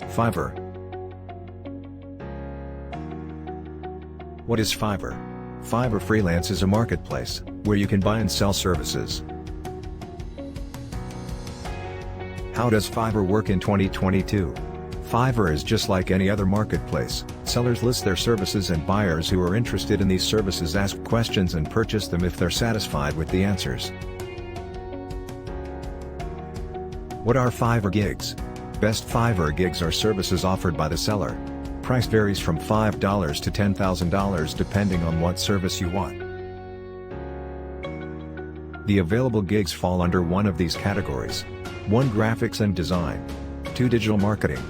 Fiverr. What is Fiverr? Fiverr Freelance is a marketplace where you can buy and sell services. How does Fiverr work in 2022? Fiverr is just like any other marketplace. Sellers list their services and buyers who are interested in these services ask questions and purchase them if they're satisfied with the answers. What are Fiverr gigs? Best Fiverr gigs are services offered by the seller. Price varies from $5 to $10,000 depending on what service you want. The available gigs fall under one of these categories. 1. Graphics and design. 2. Digital marketing.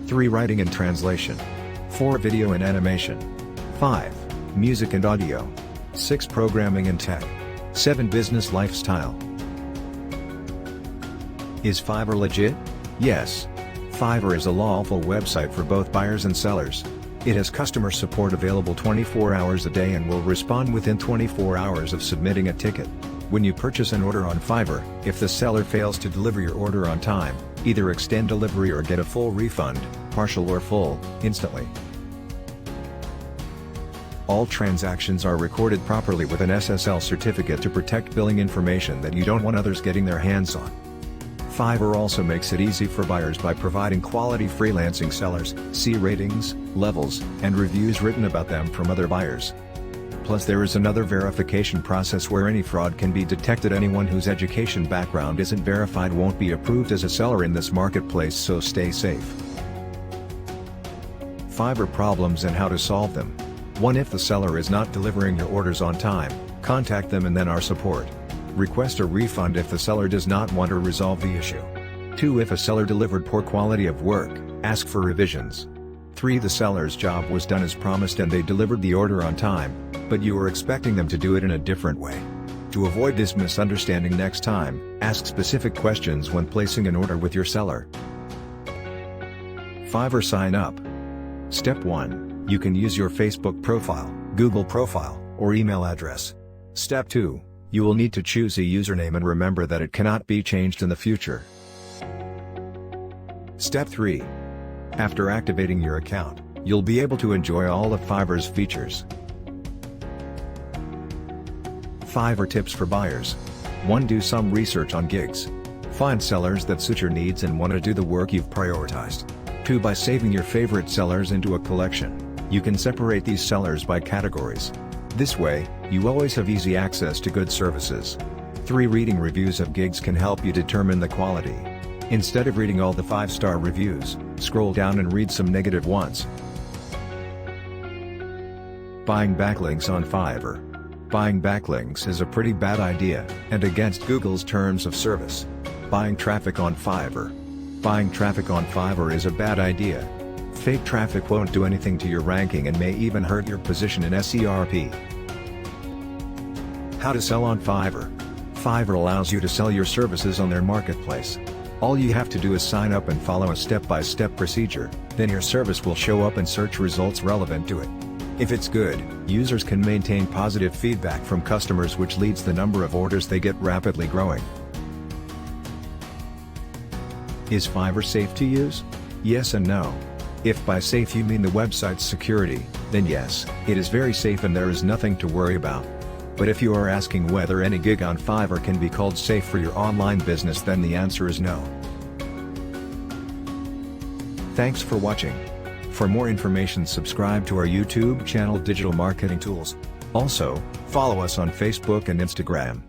3. Writing and translation. 4. Video and animation. 5. Music and audio. 6. Programming and tech. 7. Business lifestyle. Is Fiverr legit? Yes. Fiverr is a lawful website for both buyers and sellers. It has customer support available 24 hours a day and will respond within 24 hours of submitting a ticket. When you purchase an order on Fiverr, if the seller fails to deliver your order on time, either extend delivery or get a full refund, partial or full, instantly. All transactions are recorded properly with an SSL certificate to protect billing information that you don't want others getting their hands on. Fiverr also makes it easy for buyers by providing quality freelancing sellers, see ratings, levels, and reviews written about them from other buyers. Plus there is another verification process where any fraud can be detected. Anyone whose education background isn't verified won't be approved as a seller in this marketplace, so stay safe. Fiverr problems and how to solve them. 1. If the seller is not delivering your orders on time, contact them and then our support. Request a refund if the seller does not want to resolve the issue. 2. If a seller delivered poor quality of work, ask for revisions. 3. The seller's job was done as promised and they delivered the order on time, but you were expecting them to do it in a different way. To avoid this misunderstanding next time, ask specific questions when placing an order with your seller. Fiverr sign up. Step 1. You can use your Facebook profile, Google profile, or email address. Step 2. You will need to choose a username and remember that it cannot be changed in the future. Step 3. After activating your account, you'll be able to enjoy all of Fiverr's features. Fiverr tips for buyers. 1. Do some research on gigs. Find sellers that suit your needs and want to do the work you've prioritized. 2. By saving your favorite sellers into a collection, you can separate these sellers by categories. This way, you always have easy access to good services. 3. Reading reviews of gigs can help you determine the quality. Instead of reading all the 5-star reviews, scroll down and read some negative ones. Buying backlinks on Fiverr. Buying backlinks is a pretty bad idea, and against Google's terms of service. Buying traffic on Fiverr. Buying traffic on Fiverr is a bad idea. Fake traffic won't do anything to your ranking and may even hurt your position in SERP. How to sell on Fiverr. Fiverr allows you to sell your services on their marketplace. All you have to do is sign up and follow a step-by-step procedure, then your service will show up in search results relevant to it. If it's good, users can maintain positive feedback from customers, which leads the number of orders they get rapidly growing. Is Fiverr safe to use? Yes and no. If by safe you mean the website's security, then yes, it is very safe and there is nothing to worry about. But if you are asking whether any gig on Fiverr can be called safe for your online business, then the answer is no. Thanks for watching. For more information, subscribe to our YouTube channel Digital Marketing Tools. Also, follow us on Facebook and Instagram.